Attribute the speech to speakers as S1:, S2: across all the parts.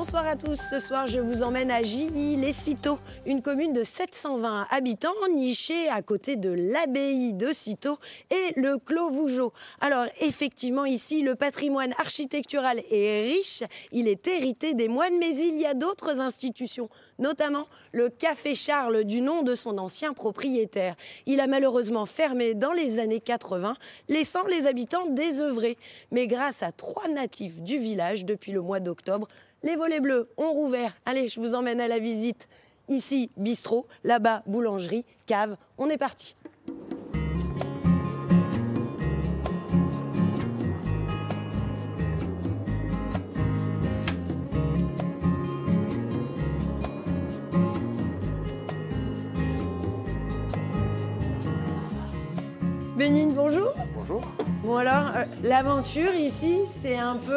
S1: Bonsoir à tous. Ce soir, je vous emmène à Gilly-les-Citeaux, une commune de 720 habitants, nichée à côté de l'abbaye de Citeaux et le Clos Vougeot. Alors, effectivement, ici, le patrimoine architectural est riche. Il est hérité des moines, mais il y a d'autres institutions, notamment le Café Charles, du nom de son ancien propriétaire. Il a malheureusement fermé dans les années 80, laissant les habitants désœuvrés. Mais grâce à 3 natifs du village, depuis le mois d'octobre, les volets bleus ont rouvert. Allez, je vous emmène à la visite. Ici, bistrot, là-bas, boulangerie, cave. On est parti. Bénigne, bonjour.
S2: Bonjour.
S1: Bon alors, l'aventure ici, c'est un peu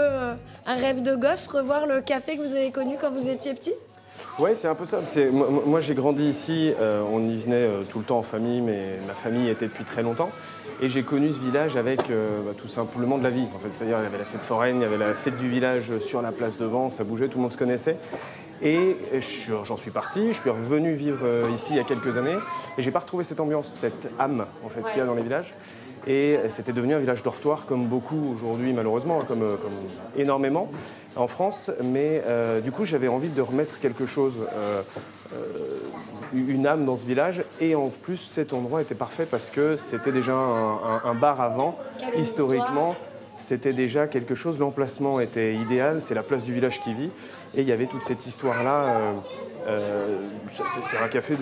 S1: un rêve de gosse, revoir le café que vous avez connu quand vous étiez petit?
S2: Ouais, c'est un peu ça. Moi j'ai grandi ici, on y venait tout le temps en famille, mais ma famille était depuis très longtemps. Et j'ai connu ce village avec tout simplement de la vie. En fait, c'est-à-dire, il y avait la fête foraine, il y avait la fête du village sur la place devant, ça bougeait, tout le monde se connaissait. Et j'en suis parti, je suis revenu vivre ici il y a quelques années, et j'ai pas retrouvé cette ambiance, cette âme en fait, qu'il y a dans les villages. Et c'était devenu un village dortoir, comme beaucoup aujourd'hui malheureusement, comme énormément en France. Mais du coup, j'avais envie de remettre quelque chose, une âme dans ce village. Et en plus, cet endroit était parfait parce que c'était déjà un bar avant, historiquement. C'était déjà quelque chose, l'emplacement était idéal, c'est la place du village qui vit. Et il y avait toute cette histoire-là. C'est un café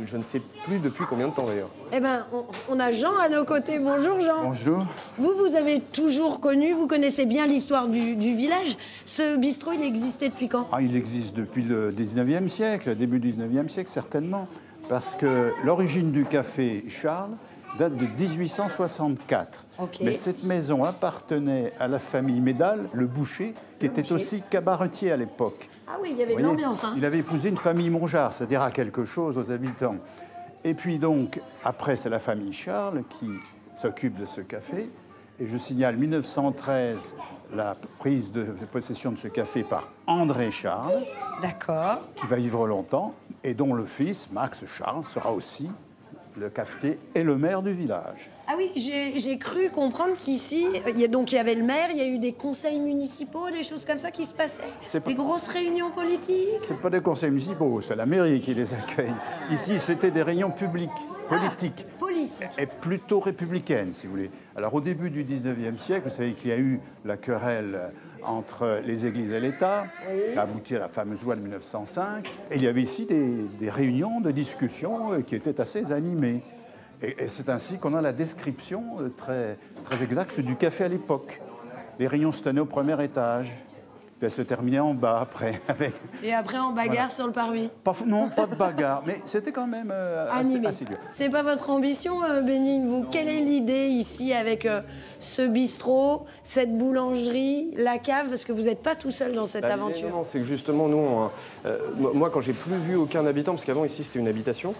S2: je ne sais plus depuis combien de temps d'ailleurs.
S1: Eh bien, on a Jean à nos côtés. Bonjour Jean.
S3: Bonjour.
S1: Vous avez toujours connu, vous connaissez bien l'histoire du village. Ce bistrot, il existait depuis quand?
S3: Il existe depuis le 19e siècle, début du 19e siècle certainement, parce que l'origine du café Charles date de 1864.
S1: Okay.
S3: Mais cette maison appartenait à la famille Médal, le boucher, qui était aussi cabaretier à l'époque.
S1: Ah oui, il y avait de l'ambiance. Hein.
S3: Il avait épousé une famille Mongeard, ça dira quelque chose aux habitants. Et puis donc, après, c'est la famille Charles qui s'occupe de ce café. Et je signale 1913, la prise de possession de ce café par André Charles.
S1: D'accord.
S3: Qui va vivre longtemps, et dont le fils, Max Charles, sera aussi le cafetier et le maire du village.
S1: Ah oui, j'ai cru comprendre qu'ici, il y avait le maire, il y a eu des conseils municipaux, des choses comme ça qui se passaient. Des grosses réunions politiques.
S3: C'est pas des conseils municipaux, c'est la mairie qui les accueille. Ici, c'était des réunions publiques, politiques.
S1: Politiques.
S3: Et plutôt républicaines, si vous voulez. Alors, au début du 19e siècle, vous savez qu'il y a eu la querelle entre les églises et l'État, qui a abouti à la fameuse loi de 1905. Et il y avait ici des réunions de discussion qui étaient assez animées. Et c'est ainsi qu'on a la description très, très exacte du café à l'époque. Les réunions se tenaient au premier étage, puis elles se terminaient en bas après.
S1: Et après, en bagarre voilà. Sur le parvis.
S3: Non, pas de bagarre, mais c'était quand même assez dur.
S1: C'est pas votre ambition, Bénigne, vous? Quelle est l'idée ici avec ce bistrot, cette boulangerie, la cave? Parce que vous n'êtes pas tout seul dans cette aventure.
S2: Non, c'est que justement, nous, moi, quand j'ai plus vu aucun habitant, parce qu'avant, ici, c'était une habitation,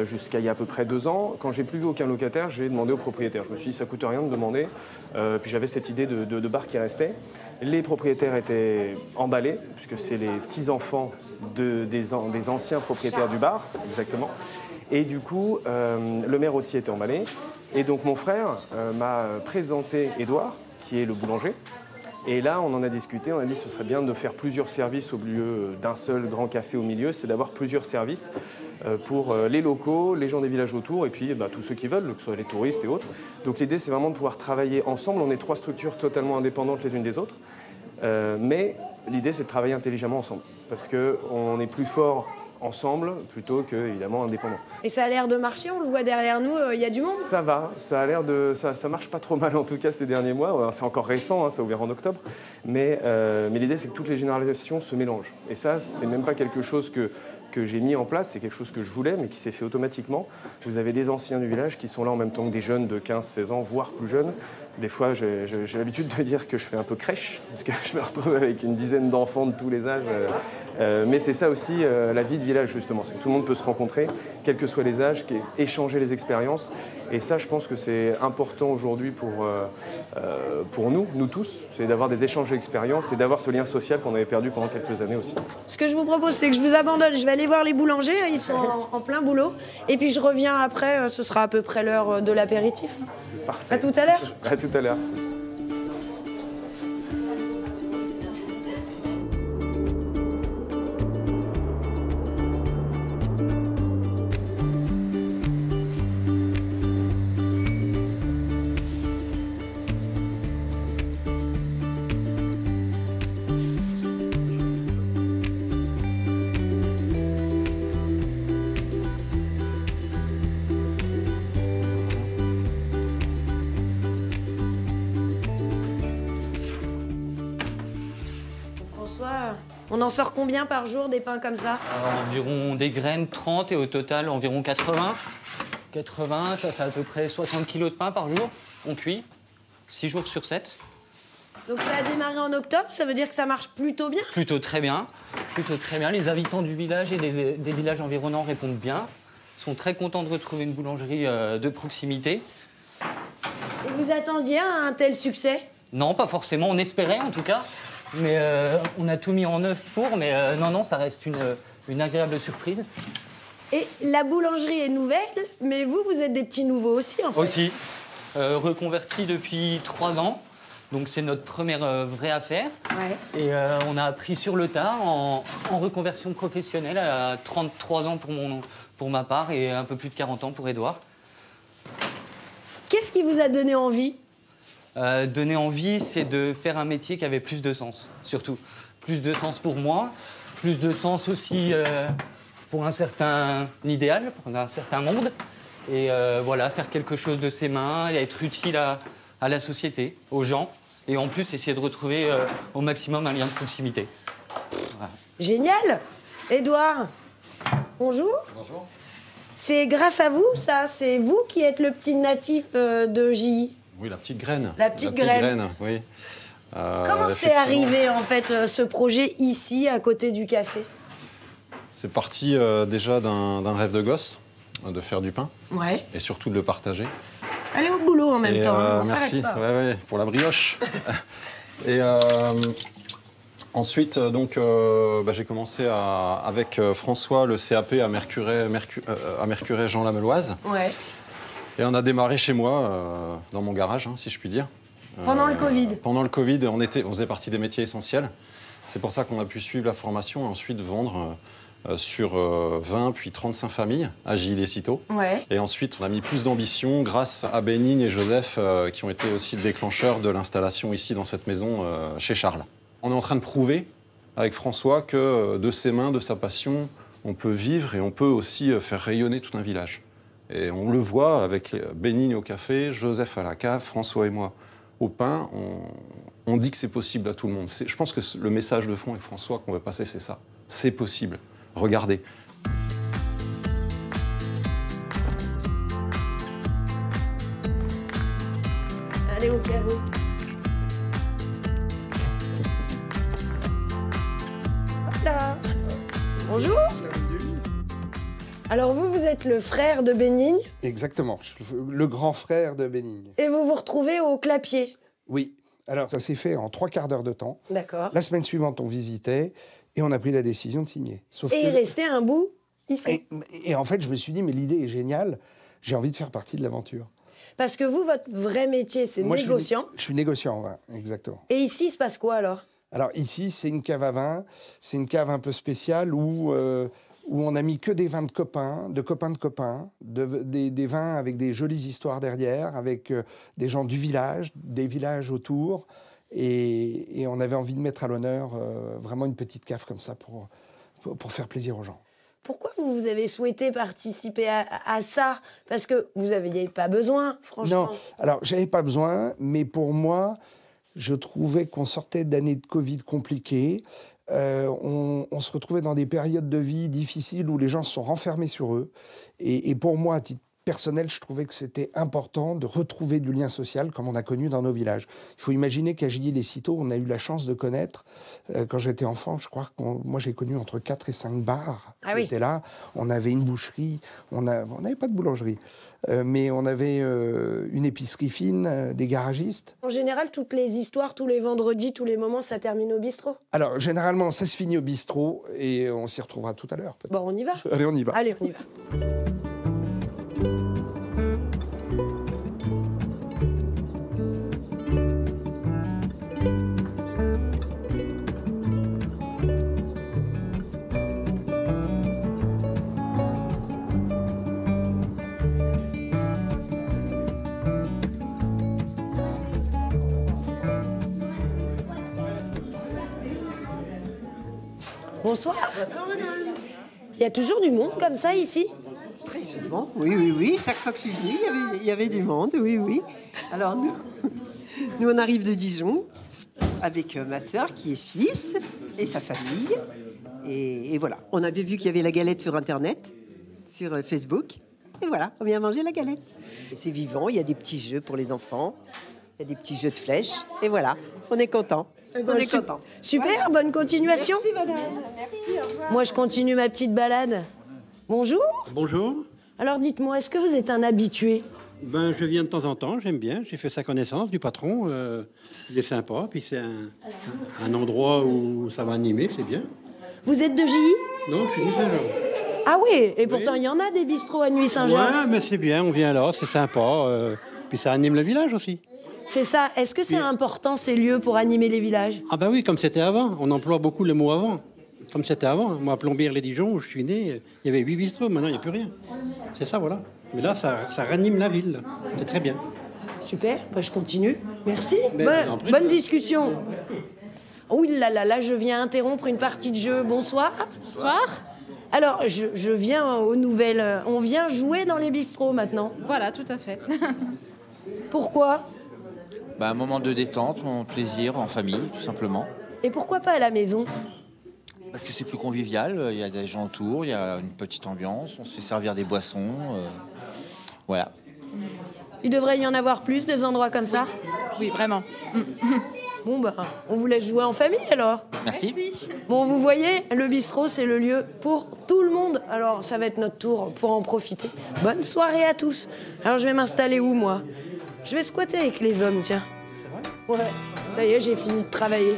S2: jusqu'à il y a à peu près 2 ans, quand j'ai plus vu aucun locataire, j'ai demandé au propriétaire. Je me suis dit, ça coûte rien de demander. Puis j'avais cette idée de bar qui restait. Les propriétaires étaient emballés, puisque c'est les petits-enfants des anciens propriétaires du bar, exactement. Et du coup, le maire aussi était emballé. Et donc mon frère m'a présenté Édouard, qui est le boulanger. Et là, on en a discuté, on a dit que ce serait bien de faire plusieurs services au lieu d'un seul grand café au milieu, c'est d'avoir plusieurs services pour les locaux, les gens des villages autour et puis tous ceux qui veulent, que ce soit les touristes et autres. Donc l'idée, c'est vraiment de pouvoir travailler ensemble. On est 3 structures totalement indépendantes les unes des autres, mais l'idée, c'est de travailler intelligemment ensemble parce qu'on est plus fort ensemble plutôt que évidemment indépendant.
S1: Et ça a l'air de marcher, on le voit derrière nous, il y a du monde?
S2: Ça va, ça a l'air de ça marche pas trop mal en tout cas ces derniers mois. C'est encore récent, hein, ça a ouvert en octobre, mais l'idée c'est que toutes les générations se mélangent. Et ça, c'est même pas quelque chose que j'ai mis en place, c'est quelque chose que je voulais, mais qui s'est fait automatiquement. Vous avez des anciens du village qui sont là en même temps que des jeunes de 15-16 ans, voire plus jeunes. Des fois, j'ai l'habitude de dire que je fais un peu crèche, parce que je me retrouve avec une dizaine d'enfants de tous les âges. Mais c'est ça aussi la vie de village, justement. C'est que tout le monde peut se rencontrer, quels que soient les âges, échanger les expériences. Et ça, je pense que c'est important aujourd'hui pour nous tous, c'est d'avoir des échanges d'expériences et d'avoir ce lien social qu'on avait perdu pendant quelques années aussi.
S1: Ce que je vous propose, c'est que je vous abandonne. Je vais aller voir les boulangers, ils sont en plein boulot. Et puis je reviens après, ce sera à peu près l'heure de l'apéritif.
S2: Parfait.
S1: À tout à l'heure.
S2: À tout à l'heure.
S1: On en sort combien par jour des pains comme ça?
S4: Environ des graines 30 et au total environ 80. 80, ça fait à peu près 60 kilos de pain par jour. On cuit 6 jours sur 7.
S1: Donc ça a démarré en octobre, ça veut dire que ça marche plutôt bien?
S4: Plutôt très bien. Plutôt très bien. Les habitants du village et des villages environnants répondent bien. Sont très contents de retrouver une boulangerie de proximité.
S1: Et vous attendiez à un tel succès?
S4: Non, pas forcément. On espérait en tout cas. Mais on a tout mis en œuvre pour. Mais non, ça reste une agréable surprise.
S1: Et la boulangerie est nouvelle, mais vous êtes des petits nouveaux aussi, en fait.
S4: Aussi. Reconvertis depuis 3 ans. Donc c'est notre première vraie affaire.
S1: Ouais.
S4: Et on a appris sur le tas en reconversion professionnelle à 33 ans pour ma part et un peu plus de 40 ans pour Édouard.
S1: Qu'est-ce qui vous a donné envie?
S4: Donner envie, c'est de faire un métier qui avait plus de sens, surtout. Plus de sens pour moi, plus de sens aussi pour un certain idéal, pour un certain monde. Et voilà, faire quelque chose de ses mains et être utile à la société, aux gens. Et en plus, essayer de retrouver au maximum un lien de proximité. Voilà.
S1: Génial! Édouard, bonjour.
S5: Bonjour.
S1: C'est grâce à vous, ça? C'est vous qui êtes le petit natif de JI?
S5: Oui, la petite graine.
S1: La petite graine.
S5: Oui.
S1: Comment c'est arrivé, en fait, ce projet ici, à côté du café?
S5: C'est parti déjà d'un rêve de gosse, de faire du pain.
S1: Ouais.
S5: Et surtout de le partager.
S1: Allez au boulot en même temps, on
S5: merci.
S1: s'arrête pas.
S5: Ouais, pour la brioche. Et ensuite, donc, j'ai commencé avec François le CAP à Mercurey Jean Lameloise.
S1: Ouais.
S5: Et on a démarré chez moi, dans mon garage, si je puis dire.
S1: Pendant le Covid?
S5: Pendant le Covid, on faisait partie des métiers essentiels. C'est pour ça qu'on a pu suivre la formation et ensuite vendre sur 20 puis 35 familles à Gilles-les-Citeaux.
S1: Ouais.
S5: Et ensuite, on a mis plus d'ambition grâce à Bénigne et Joseph qui ont été aussi le déclencheur de l'installation ici dans cette maison chez Charles. On est en train de prouver avec François que de ses mains, de sa passion, on peut vivre et on peut aussi faire rayonner tout un village. Et on le voit avec Bénigne au café, Joseph à la cave, François et moi au pain. On dit que c'est possible à tout le monde. Je pense que le message de fond avec François qu'on veut passer, c'est ça. C'est possible. Regardez.
S1: Allez au caveau. Voilà. Bonjour. Alors vous êtes le frère de Bénigne?
S6: Exactement, je suis le grand frère de Bénigne.
S1: Et vous vous retrouvez au Clapier?
S6: Oui, alors ça s'est fait en 3/4 d'heure de temps.
S1: D'accord.
S6: La semaine suivante, on visitait et on a pris la décision de signer. Sauf
S1: Et il restait un bout ici?
S6: Et en fait, je me suis dit, mais l'idée est géniale, j'ai envie de faire partie de l'aventure.
S1: Parce que vous, votre vrai métier, c'est négociant.
S6: Je suis négociant en vin, exactement.
S1: Et ici, il se passe quoi alors?
S6: Alors ici, c'est une cave à vin, c'est une cave un peu spéciale où on a mis que des vins de copains, des vins avec des jolies histoires derrière, avec des gens du village, des villages autour. Et on avait envie de mettre à l'honneur vraiment une petite cave comme ça pour faire plaisir aux gens.
S1: Pourquoi vous avez souhaité participer à ça? Parce que vous n'aviez pas besoin, franchement.
S6: Non, alors j'avais pas besoin, mais pour moi, je trouvais qu'on sortait d'années de Covid compliquées. On se retrouvait dans des périodes de vie difficiles où les gens se sont renfermés sur eux. Et pour moi, à titre personnel, je trouvais que c'était important de retrouver du lien social comme on a connu dans nos villages. Il faut imaginer qu'à Gilly-les-Citeaux, on a eu la chance de connaître, quand j'étais enfant, je crois que moi j'ai connu entre 4 et 5 bars qui étaient là. On avait une boucherie, on n'avait pas de boulangerie, mais on avait une épicerie fine, des garagistes.
S1: En général, toutes les histoires, tous les vendredis, tous les moments, ça termine au bistrot.
S6: Alors, généralement, ça se finit au bistrot et on s'y retrouvera tout à l'heure.
S1: Bon, on y va.
S6: Allez, on y va.
S1: Allez, on y va. Bonsoir.
S7: Bonsoir, madame.
S1: Il y a toujours du monde comme ça ici?
S7: Très souvent, oui. Chaque fois que je suis venue, il y avait du monde, oui. Alors, nous, on arrive de Dijon avec ma sœur qui est suisse et sa famille. Et voilà, on avait vu qu'il y avait la galette sur Internet, sur Facebook. Et voilà, on vient manger la galette. Et c'est vivant, il y a des petits jeux pour les enfants, il y a des petits jeux de flèches. Et voilà, on est content. On est content.
S1: Super,
S7: Voilà.
S1: bonne continuation.
S7: Merci, madame. Merci, au revoir.
S1: Moi, je continue ma petite balade. Bonjour.
S8: Bonjour.
S1: Alors, dites-moi, est-ce que vous êtes un habitué?
S8: Ben, je viens de temps en temps, j'aime bien. J'ai fait sa connaissance du patron. Il est sympa. Puis c'est un endroit où ça va animer, c'est bien.
S1: Vous êtes de Gilly?
S8: Non, je suis Nuit Saint-Jean.
S1: Ah oui, et pourtant, il y en a des bistrots à Nuit Saint-Jean.
S8: Ouais, mais c'est bien, on vient là, c'est sympa. Puis ça anime le village aussi.
S1: C'est ça. Est-ce que c'est important, ces lieux, pour animer les villages?
S8: Ah ben oui, comme c'était avant. On emploie beaucoup le mot avant. Comme c'était avant. Moi, à Plombières-les-Dijon, où je suis né, il y avait 8 bistrots. Maintenant, il n'y a plus rien. C'est ça, voilà. Mais là, ça ranime la ville. C'est très bien.
S1: Super, bah, je continue. Merci.
S8: Ben, en prie.
S1: Bonne discussion. Oui, là, je viens interrompre une partie de jeu. Bonsoir.
S9: Bonsoir.
S1: Alors, je viens aux nouvelles. On vient jouer dans les bistrots maintenant.
S9: Voilà, tout à fait.
S1: Pourquoi?
S10: Un moment de détente, un plaisir en famille, tout simplement.
S1: Et pourquoi pas à la maison?
S10: Parce que c'est plus convivial, il y a des gens autour, il y a une petite ambiance, on se fait servir des boissons. Voilà.
S1: Il devrait y en avoir plus, des endroits comme ça?
S9: Oui, vraiment.
S1: Bon, bah, on vous laisse jouer en famille, alors.
S10: Merci.
S1: Bon, vous voyez, le bistrot, c'est le lieu pour tout le monde. Alors, ça va être notre tour pour en profiter. Bonne soirée à tous. Alors, je vais m'installer où, moi? Je vais squatter avec les hommes, tiens. Ouais, ça y est, j'ai fini de travailler.